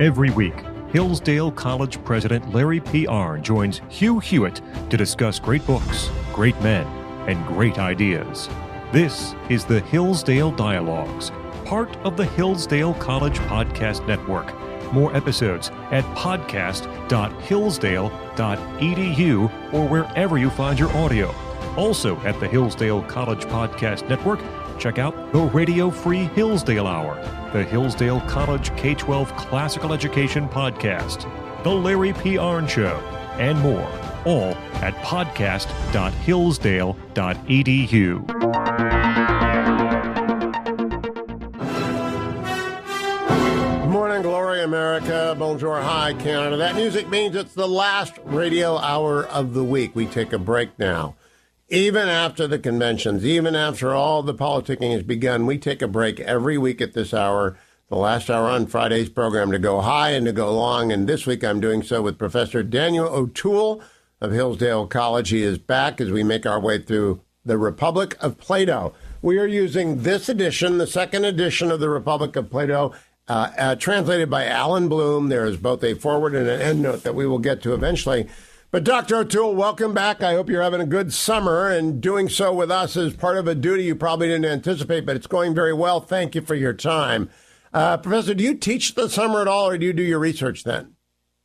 Every week, Hillsdale College President Larry P. Arnn joins Hugh Hewitt to discuss great books, great men, and great ideas. This is the Hillsdale Dialogues, part of the Hillsdale College Podcast Network. More episodes at podcast.hillsdale.edu or wherever you find your audio. Also at the Hillsdale College Podcast Network, check out the Radio Free Hillsdale Hour, the Hillsdale College K-12 Classical Education Podcast, The Larry P. Arnn Show, and more, all at podcast.hillsdale.edu. Good morning, Glory America, Bonjour, hi Canada. That music means it's the last radio hour of the week. We take a break now. Even after the conventions, even after all the politicking has begun, we take a break every week at this hour, the last hour on Friday's program, to go high and to go long. And this week I'm doing so with Professor Daniel O'Toole of Hillsdale College. He is back as we make our way through the Republic of Plato. We are using this edition, the second edition of the Republic of Plato, translated by Alan Bloom. There is both a forward and an endnote that we will get to eventually. But Dr. O'Toole, welcome back. I hope you're having a good summer, and doing so with us is part of a duty you probably didn't anticipate, but it's going very well. Thank you for your time. Professor, do you teach the summer at all, or do you do your research then?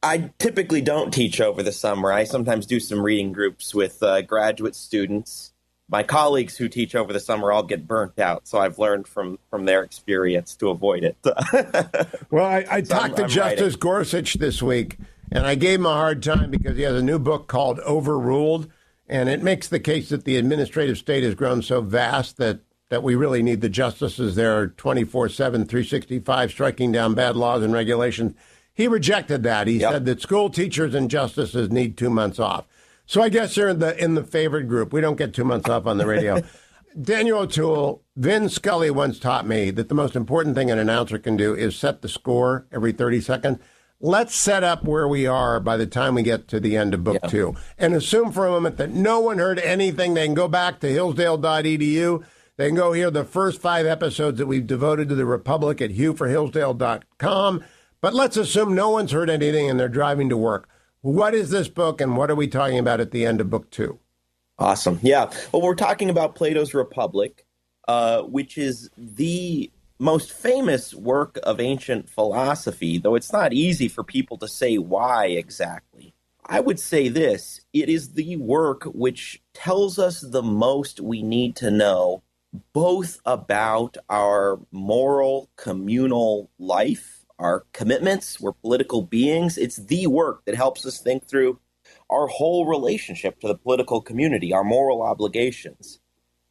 I typically don't teach over the summer. I sometimes do some reading groups with graduate students. My colleagues who teach over the summer all get burnt out, so I've learned from their experience to avoid it. Well, I talked to Justice Gorsuch this week, and I gave him a hard time because he has a new book called Overruled, and it makes the case that the administrative state has grown so vast that we really need the justices there 24/7, 365, striking down bad laws and regulations. He rejected that. He said that school teachers and justices need 2 months off. So I guess you're in the favored group. We don't get 2 months off on the radio. Daniel O'Toole, Vin Scully once taught me that the most important thing an announcer can do is set the score every 30 seconds. Let's set up where we are by the time we get to the end of book 2. And assume for a moment that no one heard anything. They can go back to hillsdale.edu. They can go hear the first 5 episodes that we've devoted to the Republic at hughforhillsdale.com. But let's assume no one's heard anything and they're driving to work. What is this book, and what are we talking about at the end of book 2? Awesome. Yeah. Well, we're talking about Plato's Republic, which is the most famous work of ancient philosophy, though it's not easy for people to say why exactly. I would say this: it is the work which tells us the most we need to know, both about our moral communal life, our commitments. We're political beings. It's the work that helps us think through our whole relationship to the political community, our moral obligations,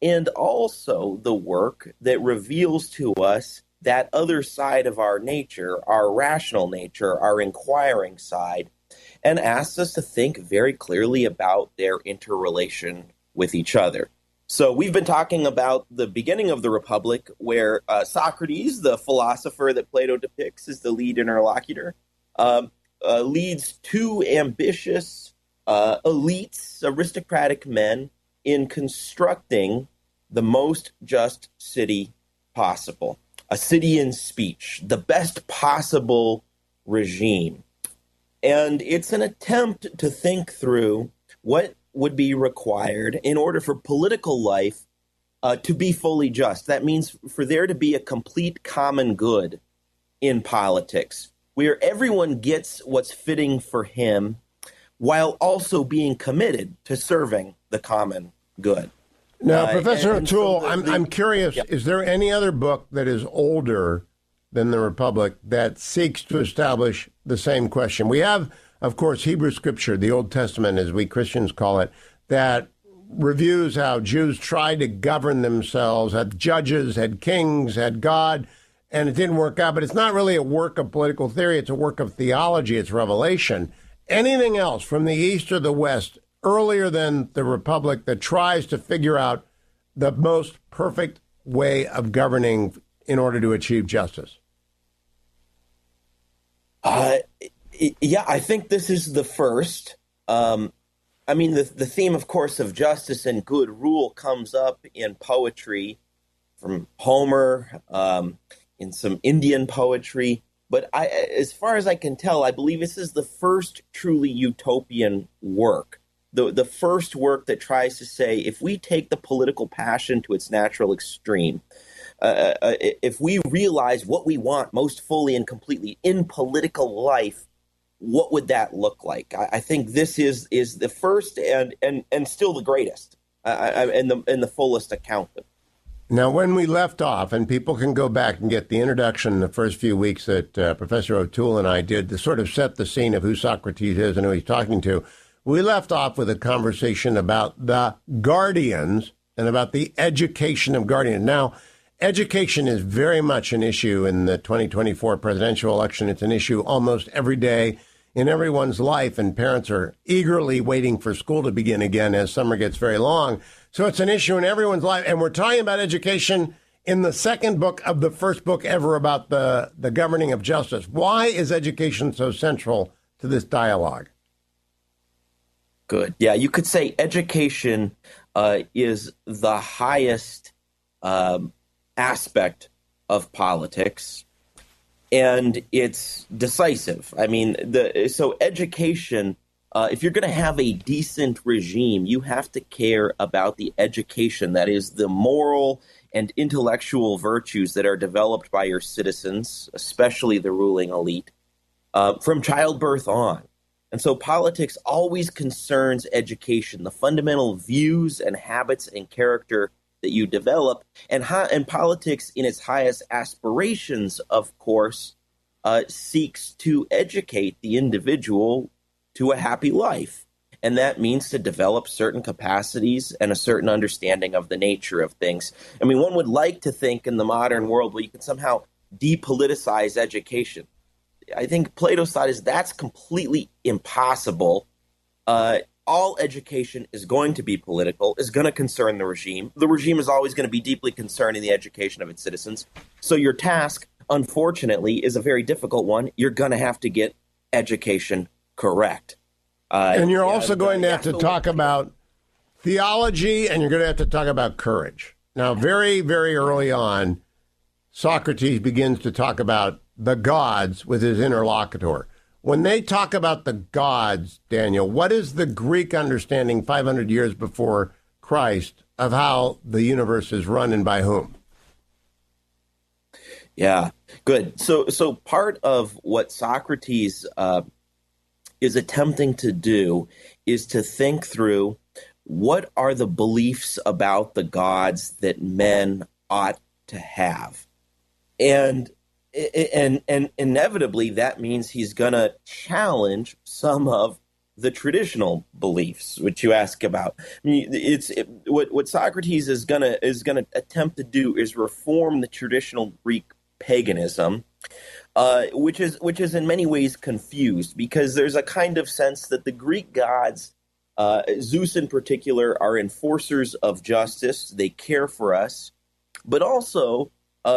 and also the work that reveals to us that other side of our nature, our rational nature, our inquiring side, and asks us to think very clearly about their interrelation with each other. So we've been talking about the beginning of the Republic, where Socrates, the philosopher that Plato depicts as the lead interlocutor, leads 2 ambitious elites, aristocratic men, in constructing the most just city possible, a city in speech, the best possible regime. And it's an attempt to think through what would be required in order for political life to be fully just. That means for there to be a complete common good in politics, where everyone gets what's fitting for him while also being committed to serving the common good. Now, Professor O'Toole, I'm curious, is there any other book that is older than the Republic that seeks to establish the same question? We have, of course, Hebrew Scripture, the Old Testament, as we Christians call it, that reviews how Jews tried to govern themselves, had judges, had kings, had God, and it didn't work out. But it's not really a work of political theory. It's a work of theology. It's revelation. Anything else from the East or the West earlier than the Republic that tries to figure out the most perfect way of governing in order to achieve justice? Yeah, I think this is the first. I mean, the theme, of course, of justice and good rule comes up in poetry from Homer, in some Indian poetry. But as far as I can tell, I believe this is the first truly utopian work. The first work that tries to say, if we take the political passion to its natural extreme, if we realize what we want most fully and completely in political life, what would that look like? I think this is the first and still the greatest, and the fullest account of it. Now, when we left off, and people can go back and get the introduction in the first few weeks that Professor O'Toole and I did to sort of set the scene of who Socrates is and who he's talking to, we left off with a conversation about the guardians and about the education of guardians. Now, education is very much an issue in the 2024 presidential election. It's an issue almost every day in everyone's life, and parents are eagerly waiting for school to begin again as summer gets very long. So it's an issue in everyone's life, and we're talking about education in the second book of the first book ever about the governing of justice. Why is education so central to this dialogue? Good. Yeah, you could say education is the highest aspect of politics, and it's decisive. I mean, so education, if you're going to have a decent regime, you have to care about the education, that is, the moral and intellectual virtues that are developed by your citizens, especially the ruling elite, from childbirth on. And so politics always concerns education, the fundamental views and habits and character that you develop. And politics, in its highest aspirations, of course, seeks to educate the individual to a happy life. And that means to develop certain capacities and a certain understanding of the nature of things. I mean, one would like to think in the modern world where you can somehow depoliticize education. I think Plato's thought is that's completely impossible. All education is going to be political, is going to concern the regime. The regime is always going to be deeply concerned in the education of its citizens. So your task, unfortunately, is a very difficult one. You're going to have to get education correct. And you're also going to have to talk about theology, and you're going to have to talk about courage. Now, very, very early on, Socrates begins to talk about the gods with his interlocutor. When they talk about the gods, Daniel, what is the Greek understanding 500 years before Christ of how the universe is run and by whom? Yeah, good. So part of what Socrates is attempting to do is to think through what are the beliefs about the gods that men ought to have. And inevitably, that means he's going to challenge some of the traditional beliefs, which you ask about. I mean, what Socrates is going to attempt to do is reform the traditional Greek paganism, which is in many ways confused, because there's a kind of sense that the Greek gods, Zeus in particular, are enforcers of justice. They care for us, but also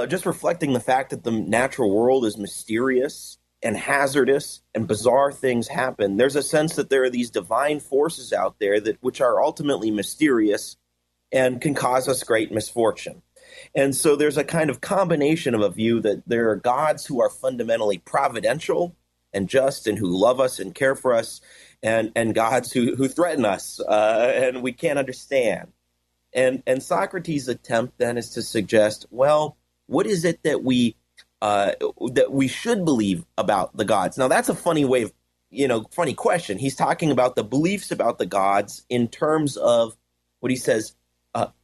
just reflecting the fact that the natural world is mysterious and hazardous and bizarre things happen. There's a sense that there are these divine forces out there which are ultimately mysterious and can cause us great misfortune. And so there's a kind of combination of a view that there are gods who are fundamentally providential and just and who love us and care for us, and gods who threaten us and we can't understand. And Socrates' attempt then is to suggest, well, what is it that we should believe about the gods? Now, that's a funny funny question. He's talking about the beliefs about the gods in terms of what he says,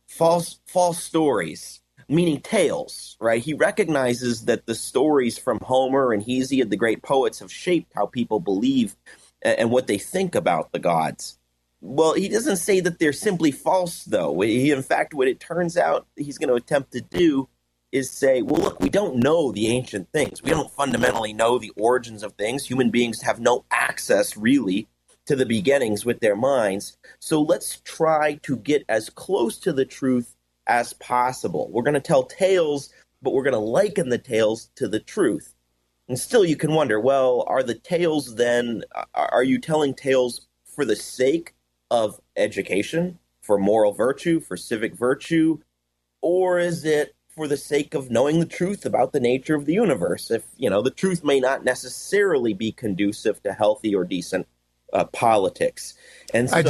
false stories, meaning tales, right? He recognizes that the stories from Homer and Hesiod, the great poets, have shaped how people believe and what they think about the gods. Well, he doesn't say that they're simply false, though. In fact, what it turns out he's going to attempt to do is say, well, look, we don't know the ancient things. We don't fundamentally know the origins of things. Human beings have no access, really, to the beginnings with their minds. So let's try to get as close to the truth as possible. We're going to tell tales, but we're going to liken the tales to the truth. And still you can wonder, well, are the tales then, are you telling tales for the sake of education, for moral virtue, for civic virtue, or is it for the sake of knowing the truth about the nature of the universe. If, the truth may not necessarily be conducive to healthy or decent politics. And so I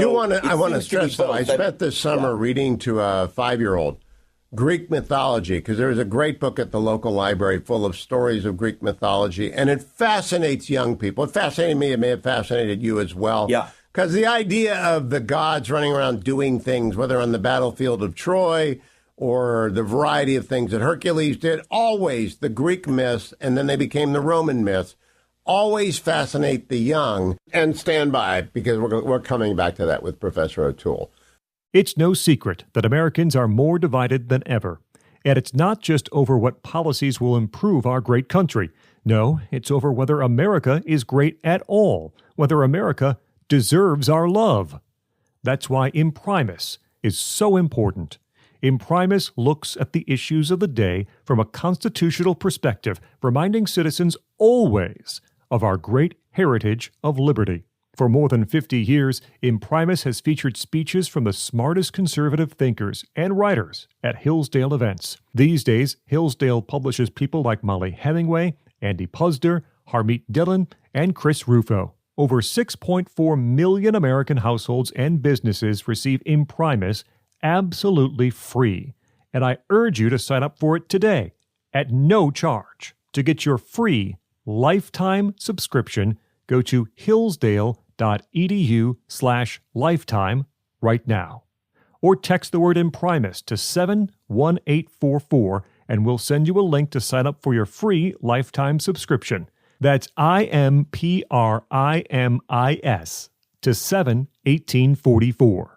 want to stress, though, I spent this summer reading to a 5-year-old Greek mythology, because there's a great book at the local library full of stories of Greek mythology, and it fascinates young people. It fascinated me. It may have fascinated you as well. Yeah. Because the idea of the gods running around doing things, whether on the battlefield of Troy or the variety of things that Hercules did, always the Greek myths, and then they became the Roman myths, always fascinate the young. And stand by, because we're coming back to that with Professor O'Toole. It's no secret that Americans are more divided than ever. And it's not just over what policies will improve our great country. No, it's over whether America is great at all, whether America deserves our love. That's why Imprimis is so important. Imprimis looks at the issues of the day from a constitutional perspective, reminding citizens always of our great heritage of liberty. For more than 50 years, Imprimis has featured speeches from the smartest conservative thinkers and writers at Hillsdale events. These days, Hillsdale publishes people like Molly Hemingway, Andy Puzder, Harmeet Dillon, and Chris Rufo. Over 6.4 million American households and businesses receive Imprimis absolutely free. And I urge you to sign up for it today at no charge. To get your free lifetime subscription, go to hillsdale.edu/lifetime right now. Or text the word Imprimis to 71844 and we'll send you a link to sign up for your free lifetime subscription. That's IMPRIMIS to 71844.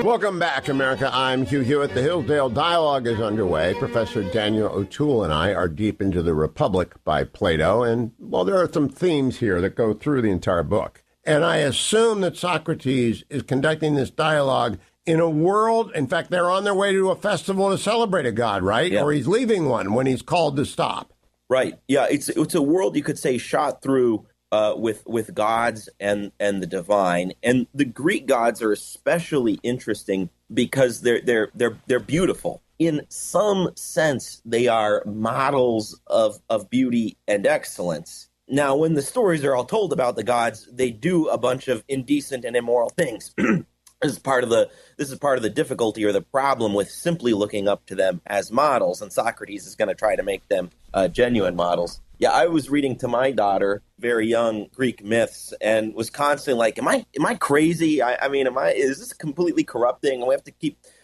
Welcome back, America. I'm Hugh Hewitt. The Hillsdale Dialogue is underway. Professor Daniel O'Toole and I are deep into The Republic by Plato, and, well, there are some themes here that go through the entire book. And I assume that Socrates is conducting this dialogue in a world, in fact, they're on their way to a festival to celebrate a god, right? Yeah. Or he's leaving one when he's called to stop. Right. Yeah, it's a world, you could say, shot through with gods and the divine, and the Greek gods are especially interesting because they're beautiful. In some sense, they are models of beauty and excellence. Now, when the stories are all told about the gods, they do a bunch of indecent and immoral things. This is part of the difficulty or the problem with simply looking up to them as models, and Socrates is going to try to make them genuine models. Yeah, I was reading to my daughter, very young, Greek myths, and was constantly like, "Am I crazy? Is this completely corrupting? And I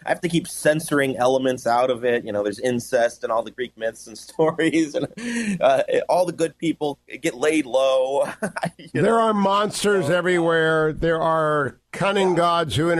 have to keep censoring elements out of it. There's incest and all the Greek myths and stories, and all the good people get laid low." There are monsters everywhere. There are cunning gods who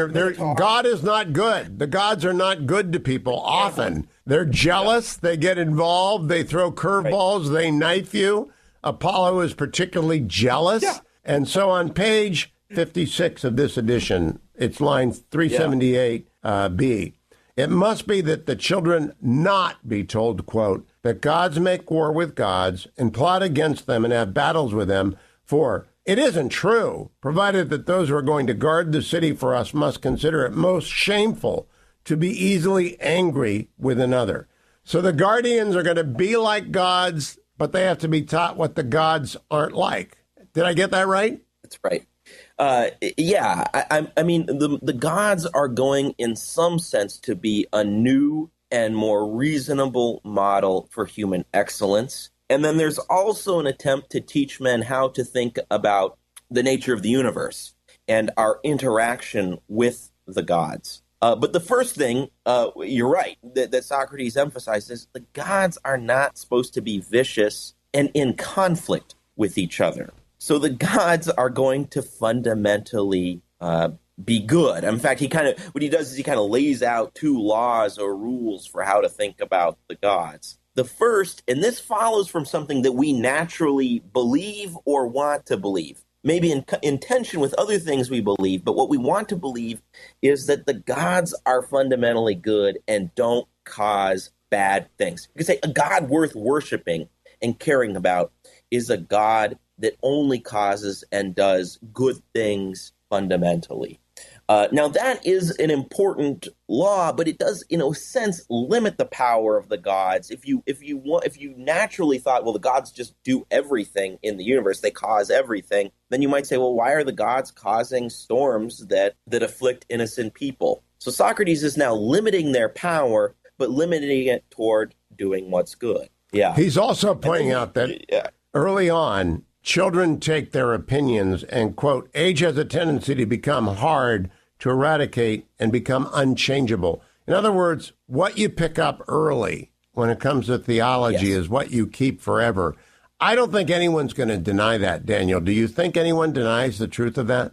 God is not good. The gods are not good to people often. They're jealous. They get involved. They throw curveballs. Right. They knife you. Apollo is particularly jealous. Yeah. And so on page 56 of this edition, it's line 378B. It must be that the children not be told, quote, that gods make war with gods and plot against them and have battles with them, for it isn't true, provided that those who are going to guard the city for us must consider it most shameful to be easily angry with another. So the guardians are going to be like gods, but they have to be taught what the gods aren't like. Did I get that right? That's right. Yeah. I mean, the gods are going, in some sense, to be a new and more reasonable model for human excellence. And then there's also an attempt to teach men how to think about the nature of the universe and our interaction with the gods. But the first thing, you're right, that Socrates emphasizes, the gods are not supposed to be vicious and in conflict with each other. So the gods are going to fundamentally be good. In fact, what he does is he kind of lays out two laws or rules for how to think about the gods. The first, and this follows from something that we naturally believe or want to believe, maybe in tension with other things we believe, but what we want to believe is that the gods are fundamentally good and don't cause bad things. You could say a god worth worshiping and caring about is a god that only causes and does good things fundamentally. Now, that is an important law, but it does, in a sense, limit the power of the gods. If you naturally thought, well, the gods just do everything in the universe, they cause everything, then you might say, well, why are the gods causing storms that afflict innocent people? So Socrates is now limiting their power, but limiting it toward doing what's good. Yeah. He's also pointing out that early on, children take their opinions and, quote, age has a tendency to become hard to eradicate and become unchangeable. In other words, what you pick up early when it comes to theology is what you keep forever. I don't think anyone's going to deny that, Daniel. Do you think anyone denies the truth of that?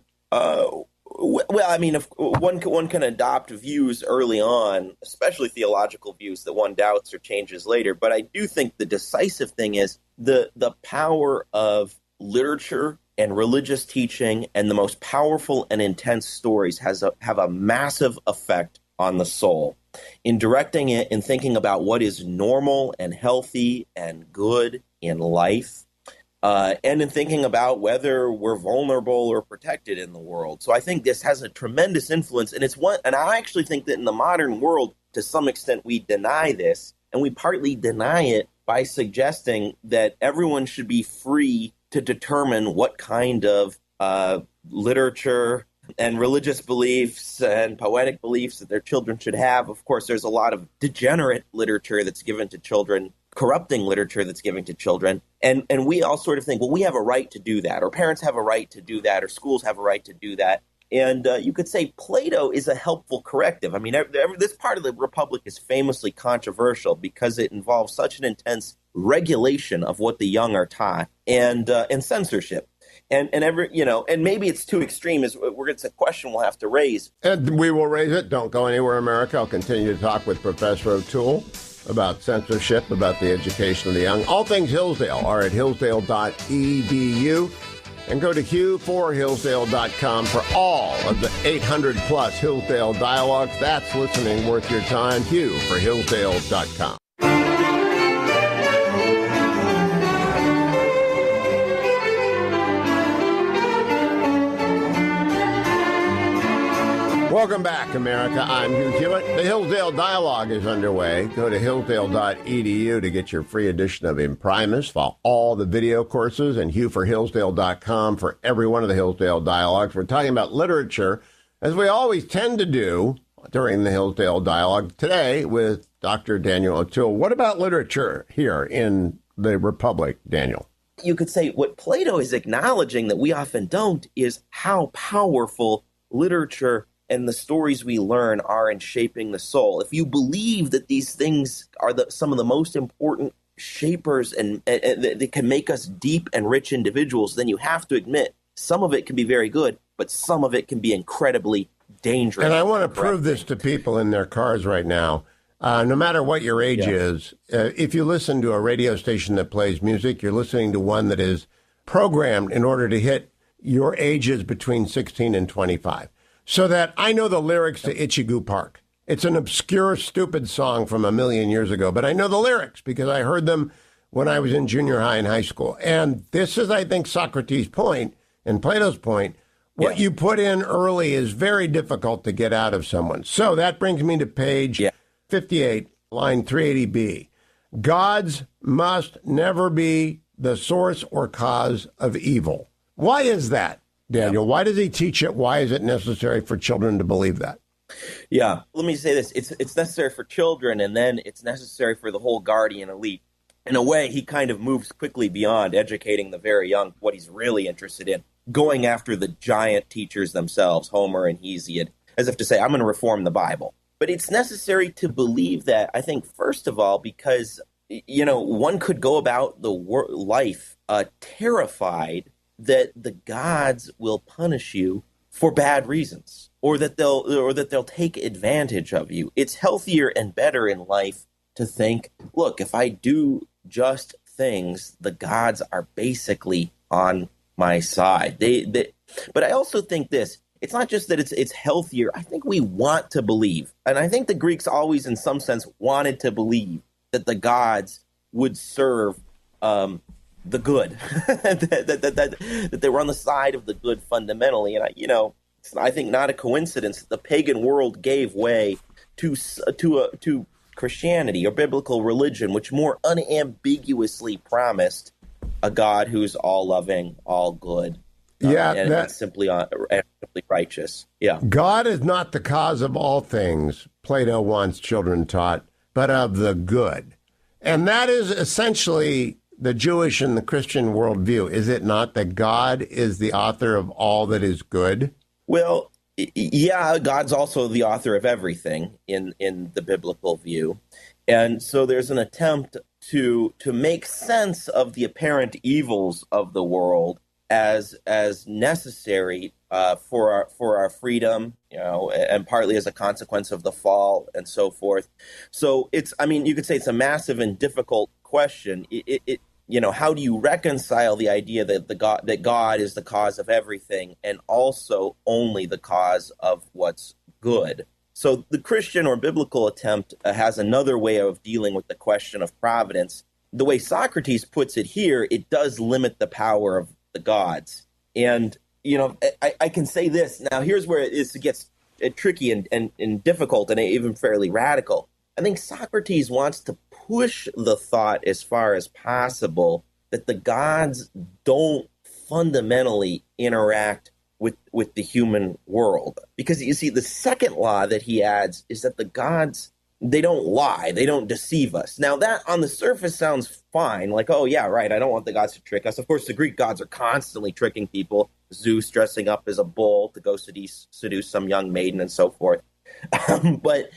Well, I mean, if one can adopt views early on, especially theological views that one doubts or changes later. But I do think the decisive thing is the power of literature and religious teaching and the most powerful and intense stories have a massive effect on the soul in directing it and thinking about what is normal and healthy and good in life. And in thinking about whether we're vulnerable or protected in the world. So I think this has a tremendous influence. And I actually think that in the modern world, to some extent, we deny this. And we partly deny it by suggesting that everyone should be free to determine what kind of literature and religious beliefs and poetic beliefs that their children should have. Of course, there's a lot of degenerate literature that's given to children, corrupting literature that's given to children. And we all sort of think, well, we have a right to do that, or parents have a right to do that, or schools have a right to do that. And you could say Plato is a helpful corrective. I mean, this part of the Republic is famously controversial because it involves such an intense regulation of what the young are taught and censorship. And maybe it's too extreme. It's a question we'll have to raise. And we will raise it. Don't go anywhere, America. I'll continue to talk with Professor O'Toole about censorship, about the education of the young. All things Hillsdale are at hillsdale.edu. And go to Hugh4Hillsdale.com for all of the 800-plus Hillsdale Dialogues. That's listening worth your time. Hugh4Hillsdale.com. Welcome back, America. I'm Hugh Hewitt. The Hillsdale Dialogue is underway. Go to hillsdale.edu to get your free edition of Imprimis for all the video courses, and Hugh4Hillsdale.com for every one of the Hillsdale Dialogues. We're talking about literature, as we always tend to do during the Hillsdale Dialogue, today with Dr. Daniel O'Toole. What about literature here in the Republic, Daniel? You could say what Plato is acknowledging that we often don't is how powerful literature and the stories we learn are in shaping the soul. If you believe that these things are some of the most important shapers and they can make us deep and rich individuals, then you have to admit some of it can be very good, but some of it can be incredibly dangerous. And I want to prove this to people in their cars right now. No matter what your age is, if you listen to a radio station that plays music, you're listening to one that is programmed in order to hit your ages between 16 and 25. So that I know the lyrics to Ichigo Park. It's an obscure, stupid song from a million years ago, but I know the lyrics because I heard them when I was in junior high and high school. And this is, I think, Socrates' point and Plato's point. What you put in early is very difficult to get out of someone. So that brings me to page 58, line 380b. Gods must never be the source or cause of evil. Why is that, Daniel? Why does he teach it? Why is it necessary for children to believe that? Yeah, let me say this. It's necessary for children, and then it's necessary for the whole guardian elite. In a way, he kind of moves quickly beyond educating the very young, what he's really interested in, going after the giant teachers themselves, Homer and Hesiod, as if to say, I'm going to reform the Bible. But it's necessary to believe that, I think, first of all, because, one could go about the life terrified that the gods will punish you for bad reasons, or that they'll take advantage of you. It's healthier and better in life to think, look, if I do just things, the gods are basically on my side. But I also think this. It's not just that it's healthier. I think we want to believe, and I think the Greeks always, in some sense, wanted to believe that the gods would serve the good, that they were on the side of the good fundamentally. And I think, not a coincidence that the pagan world gave way to Christianity or biblical religion, which more unambiguously promised a God who's all loving, all good, and simply righteous. Yeah, God is not the cause of all things, Plato wants children taught, but of the good. And that is essentially the Jewish and the Christian worldview, is it not, that God is the author of all that is good? Well, yeah, God's also the author of everything in the biblical view. And so there's an attempt to make sense of the apparent evils of the world as necessary for our freedom, and partly as a consequence of the fall and so forth. So you could say it's a massive and difficult question. How do you reconcile the idea that God is the cause of everything and also only the cause of what's good? So the Christian or biblical attempt has another way of dealing with the question of providence. The way Socrates puts it here, it does limit the power of the gods. And, I can say this. Now, here's where it gets tricky and difficult and even fairly radical. I think Socrates wants to push the thought as far as possible that the gods don't fundamentally interact with the human world. Because you see, the second law that he adds is that the gods, they don't lie, they don't deceive us. Now that on the surface sounds fine, like, oh yeah, right, I don't want the gods to trick us. Of course, the Greek gods are constantly tricking people. Zeus dressing up as a bull to go seduce some young maiden and so forth. But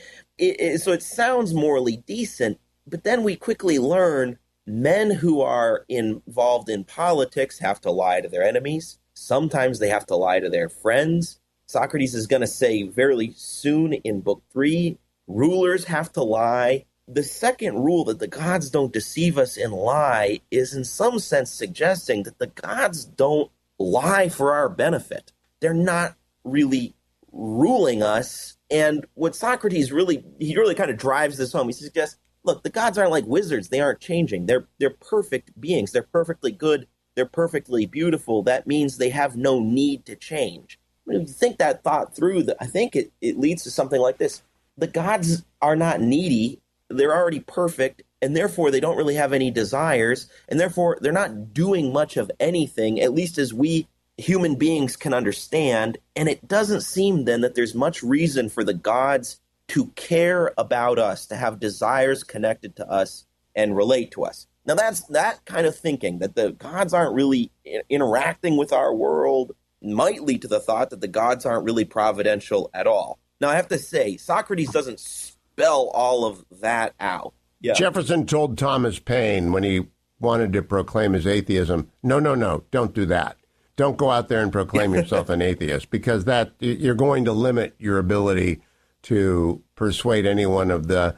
so it sounds morally decent, but then we quickly learn men who are involved in politics have to lie to their enemies. Sometimes they have to lie to their friends. Socrates is going to say very soon in Book 3, rulers have to lie. The second rule, that the gods don't deceive us and lie, is in some sense suggesting that the gods don't lie for our benefit. They're not really ruling us. And what Socrates he really kind of drives this home. He suggests, look, the gods aren't like wizards. They aren't changing. They're perfect beings. They're perfectly good. They're perfectly beautiful. That means they have no need to change. When you think that thought through, I think it leads to something like this. The gods are not needy. They're already perfect, and therefore they don't really have any desires, and therefore they're not doing much of anything, at least as we human beings can understand. And it doesn't seem then that there's much reason for the gods to care about us, to have desires connected to us and relate to us. Now that's that kind of thinking, that the gods aren't really interacting with our world, might lead to the thought that the gods aren't really providential at all. Now I have to say, Socrates doesn't spell all of that out. Yeah. Jefferson told Thomas Paine when he wanted to proclaim his atheism, no, don't do that. Don't go out there and proclaim yourself an atheist, because that you're going to limit your ability to persuade anyone of the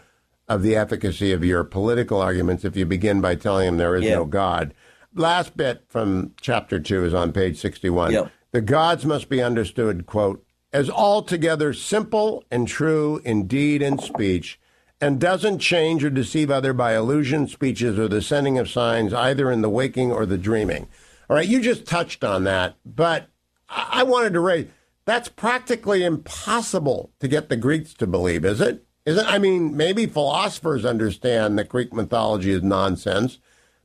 efficacy of your political arguments if you begin by telling them there is no God. Last bit from chapter 2 is on page 61. Yeah. The gods must be understood, quote, as altogether simple and true in deed and speech, and doesn't change or deceive other by illusion, speeches, or the sending of signs, either in the waking or the dreaming. All right, you just touched on that, but I wanted to raise, that's practically impossible to get the Greeks to believe, is it? I mean, maybe philosophers understand that Greek mythology is nonsense,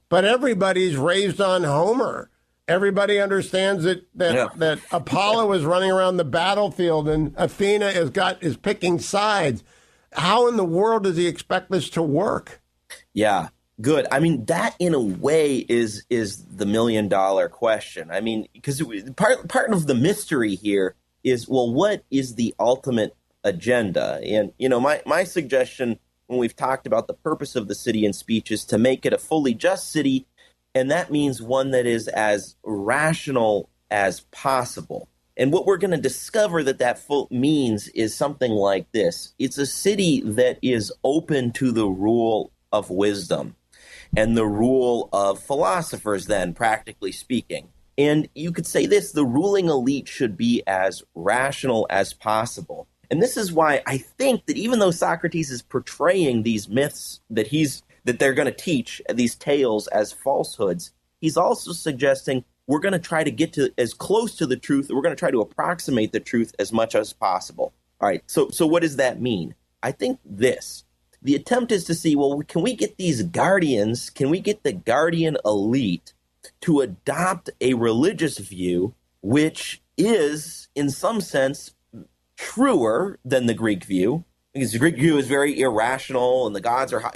but everybody's raised on Homer. Everybody understands that Apollo is running around the battlefield and Athena is picking sides. How in the world does he expect this to work? Yeah, good. I mean, that in a way is the $1 million question. I mean, because part of the mystery here is, well, what is the ultimate agenda? And, my suggestion when we've talked about the purpose of the city and speech is to make it a fully just city. And that means one that is as rational as possible. And what we're going to discover that means is something like this. It's a city that is open to the rule of wisdom and the rule of philosophers, then, practically speaking. And you could say this, the ruling elite should be as rational as possible. And this is why I think that even though Socrates is portraying these myths that they're going to teach, these tales, as falsehoods, he's also suggesting we're going to try to get to as close to the truth. We're going to try to approximate the truth as much as possible. All right. So what does that mean? I think the attempt is to see, well, can we get these guardians, can we get the guardian elite to adopt a religious view which is, in some sense, truer than the Greek view? Because the Greek view is very irrational, and the gods are,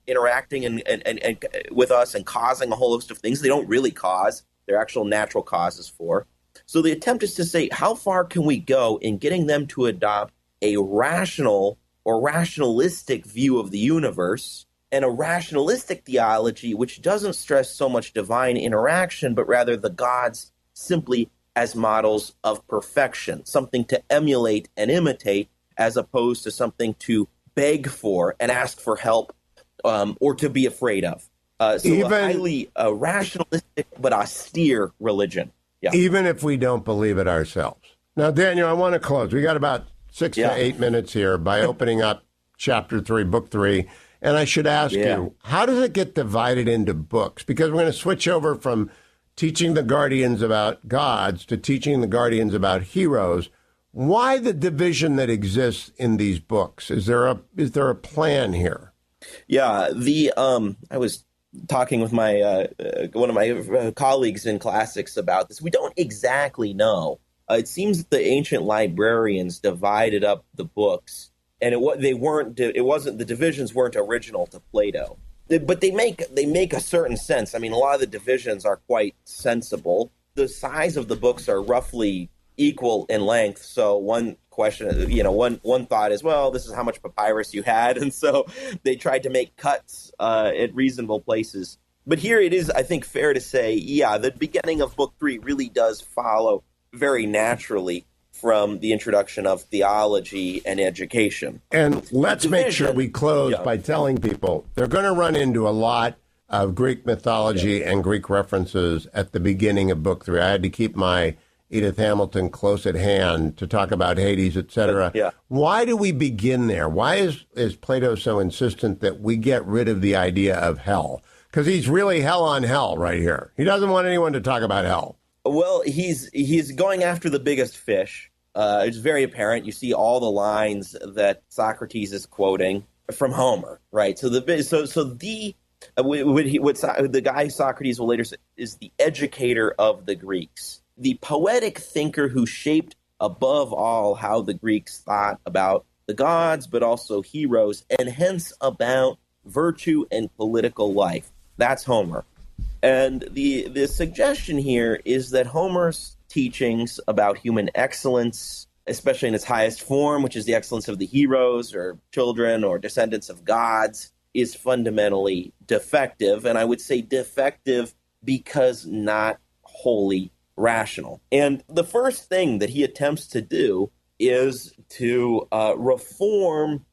interacting and with us and causing a whole host of things they don't really cause. They're actual natural causes for. So the attempt is to say, how far can we go in getting them to adopt a rational or rationalistic view of the universe, and a rationalistic theology which doesn't stress so much divine interaction, but rather the gods simply as models of perfection, something to emulate and imitate, as opposed to something to beg for and ask for help or to be afraid of. So a highly rationalistic but austere religion. Yeah. Even if we don't believe it ourselves. Now, Daniel, I want to close. We got about 6 to 8 minutes here by opening up chapter 3, book 3. And I should ask you, how does it get divided into books? Because we're going to switch over from teaching the guardians about gods to teaching the guardians about heroes. Why the division that exists in these books? Is there a plan here? Yeah, I was talking with my one of my colleagues in classics about this. We don't exactly know. It seems that the ancient librarians divided up the books, and the divisions weren't original to Plato, but they make a certain sense. I mean, a lot of the divisions are quite sensible. The size of the books are roughly equal in length. So one question, one thought is, well, this is how much papyrus you had, and so they tried to make cuts at reasonable places. But here it is, I think, fair to say, the beginning of book 3 really does follow very naturally from the introduction of theology and education. And let's make sure we close by telling people they're going to run into a lot of Greek mythology and Greek references at the beginning of book 3. I had to keep my Edith Hamilton close at hand to talk about Hades, etc. Why do we begin there? Why is Plato so insistent that we get rid of the idea of hell? Because he's really hell on hell right here. He doesn't want anyone to talk about hell. Well, he's going after the biggest fish. It's very apparent. You see all the lines that Socrates is quoting from Homer, right? So the guy Socrates will later say is the educator of the Greeks, the poetic thinker who shaped above all how the Greeks thought about the gods, but also heroes, and hence about virtue and political life. That's Homer. And the suggestion here is that Homer's teachings about human excellence, especially in its highest form, which is the excellence of the heroes or children or descendants of gods, is fundamentally defective. And I would say defective because not wholly rational. And the first thing that he attempts to do is to reform,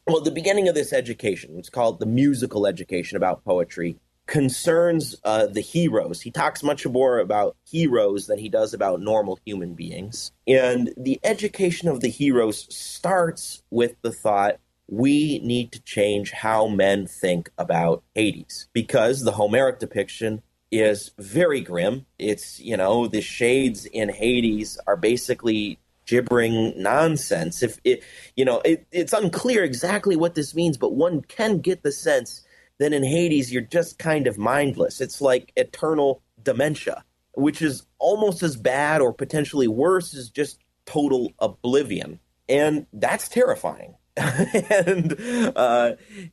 the beginning of this education, it's called the musical education about poetry, concerns the heroes. He talks much more about heroes than he does about normal human beings. And the education of the heroes starts with the thought, we need to change how men think about Hades, because the Homeric depiction is very grim. It's, the shades in Hades are basically gibbering nonsense. It's unclear exactly what this means, but one can get the sense that in Hades, you're just kind of mindless. It's like eternal dementia, which is almost as bad or potentially worse as just total oblivion. And that's terrifying. and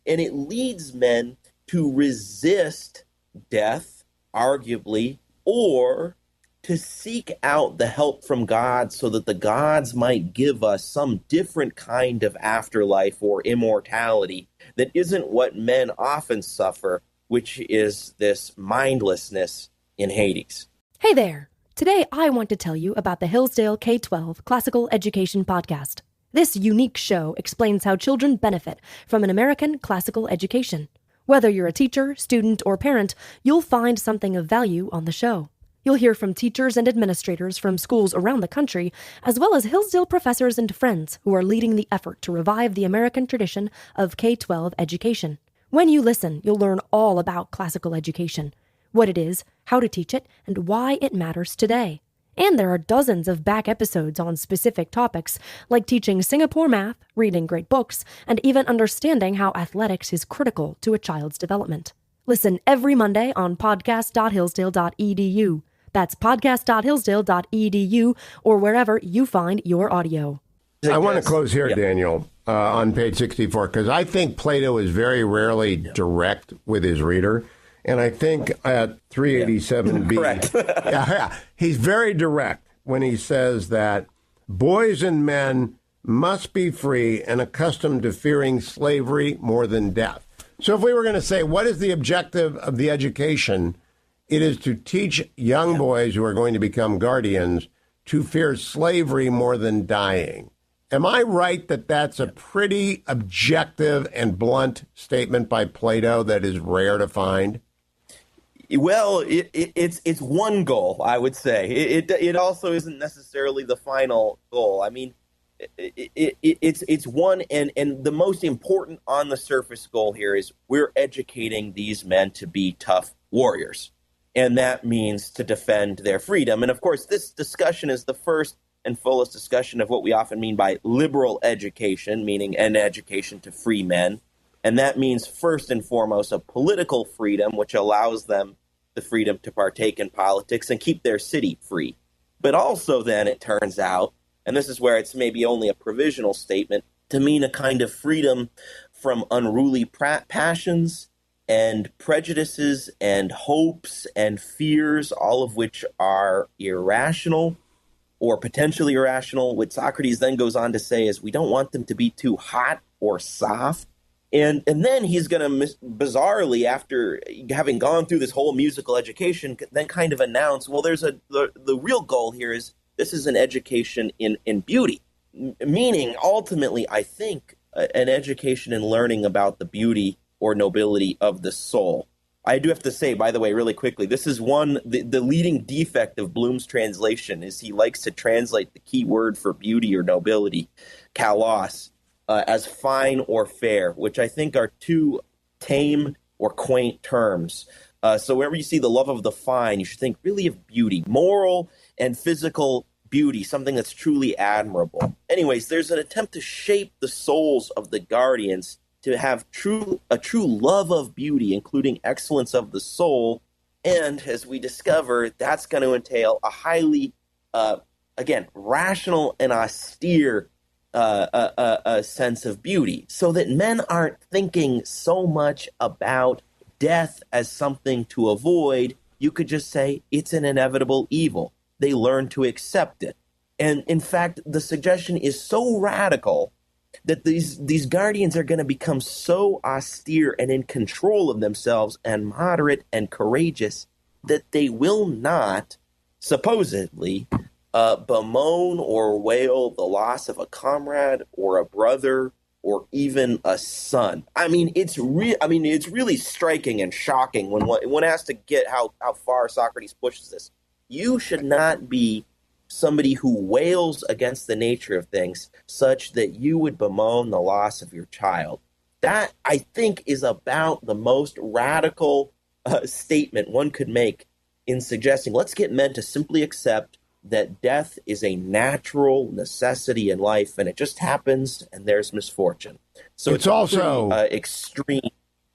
it leads men to resist death, arguably, or to seek out the help from God so that the gods might give us some different kind of afterlife or immortality that isn't what men often suffer, which is this mindlessness in Hades. Hey there! Today I want to tell you about the Hillsdale K-12 Classical Education Podcast. This unique show explains how children benefit from an American classical education. Whether you're a teacher, student, or parent, you'll find something of value on the show. You'll hear from teachers and administrators from schools around the country, as well as Hillsdale professors and friends who are leading the effort to revive the American tradition of K-12 education. When you listen, you'll learn all about classical education, what it is, how to teach it, and why it matters today. And there are dozens of back episodes on specific topics, like teaching Singapore math, reading great books, and even understanding how athletics is critical to a child's development. Listen every Monday on podcast.hillsdale.edu. That's podcast.hillsdale.edu or wherever you find your audio. I want to close here, Daniel, on page 64, because I think Plato is very rarely direct with his reader. And I think at 387b, he's very direct when he says that boys and men must be free and accustomed to fearing slavery more than death. So if we were going to say, what is the objective of the education? It is to teach young boys who are going to become guardians to fear slavery more than dying. Am I right that that's a pretty objective and blunt statement by Plato that is rare to find? Well, it's one goal, I would say. It also isn't necessarily the final goal. I mean, it's one, and the most important on the surface goal here is we're educating these men to be tough warriors, and that means to defend their freedom. And of course, this discussion is the first and fullest discussion of what we often mean by liberal education, meaning an education to free men. And that means first and foremost a political freedom, which allows them the freedom to partake in politics and keep their city free. But also then it turns out, and this is where it's maybe only a provisional statement, to mean a kind of freedom from unruly passions and prejudices and hopes and fears, all of which are irrational or potentially irrational. What Socrates then goes on to say is we don't want them to be too hot or soft. And then he's going to bizarrely, after having gone through this whole musical education, then kind of announce, well, the real goal here is this is an education in beauty, meaning ultimately, I think, an education in learning about the beauty or nobility of the soul. I do have to say, by the way, really quickly, this is the leading defect of Bloom's translation is he likes to translate the key word for beauty or nobility, kalos, as fine or fair, which I think are two tame or quaint terms. So wherever you see the love of the fine, you should think really of beauty, moral and physical beauty, something that's truly admirable. Anyways, there's an attempt to shape the souls of the guardians to have a true love of beauty, including excellence of the soul. And as we discover, that's going to entail a highly, again, rational and austere a sense of beauty, so that men aren't thinking so much about death as something to avoid. You could just say it's an inevitable evil. They learn to accept it. And in fact, the suggestion is so radical that these guardians are going to become so austere and in control of themselves and moderate and courageous that they will not, supposedly, bemoan or wail the loss of a comrade or a brother or even a son. I mean, it's really striking and shocking when one has to get how far Socrates pushes this. You should not be somebody who wails against the nature of things such that you would bemoan the loss of your child. That, I think, is about the most radical statement one could make in suggesting let's get men to simply accept that death is a natural necessity in life, and it just happens, and there's misfortune. So it's also pretty, extreme.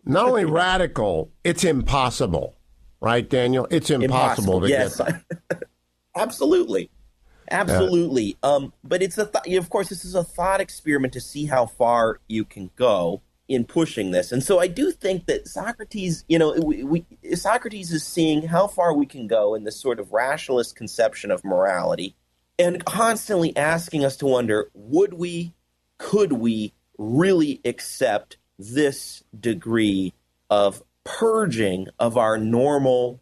Not only radical, it's impossible, right, Daniel? It's impossible to get that. Absolutely. But it's of course, this is a thought experiment to see how far you can go in pushing this. And so I do think that Socrates, Socrates is seeing how far we can go in this sort of rationalist conception of morality and constantly asking us to wonder, could we really accept this degree of purging of our normal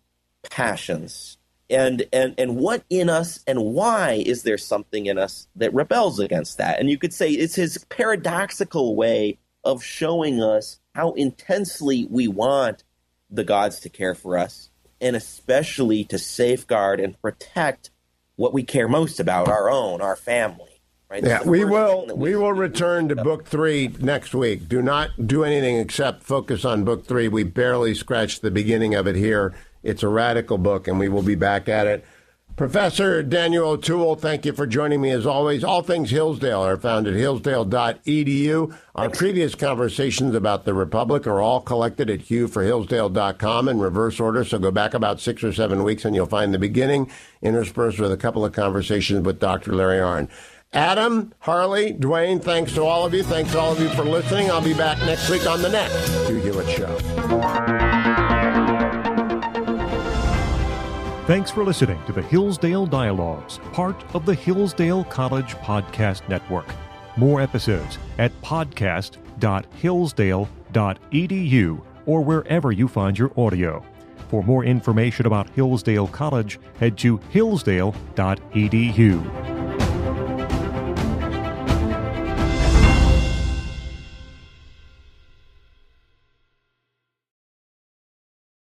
passions? And what in us and why is there something in us that rebels against that? And you could say it's his paradoxical way of showing us how intensely we want the gods to care for us, and especially to safeguard and protect what we care most about, our family. Right? Yeah, we will return to Book 3 next week. Do not do anything except focus on Book 3. We barely scratched the beginning of it here. It's a radical book, and we will be back at it. Professor Daniel O'Toole, thank you for joining me as always. All things Hillsdale are found at hillsdale.edu. Our previous conversations about the Republic are all collected at hughforhillsdale.com in reverse order, so go back about 6 or 7 weeks and you'll find the beginning interspersed with a couple of conversations with Dr. Larry Arnn. Adam, Harley, Dwayne, thanks to all of you. Thanks to all of you for listening. I'll be back next week on the next Hugh Hewitt Show. Thanks for listening to the Hillsdale Dialogues, part of the Hillsdale College Podcast Network. More episodes at podcast.hillsdale.edu or wherever you find your audio. For more information about Hillsdale College, head to hillsdale.edu.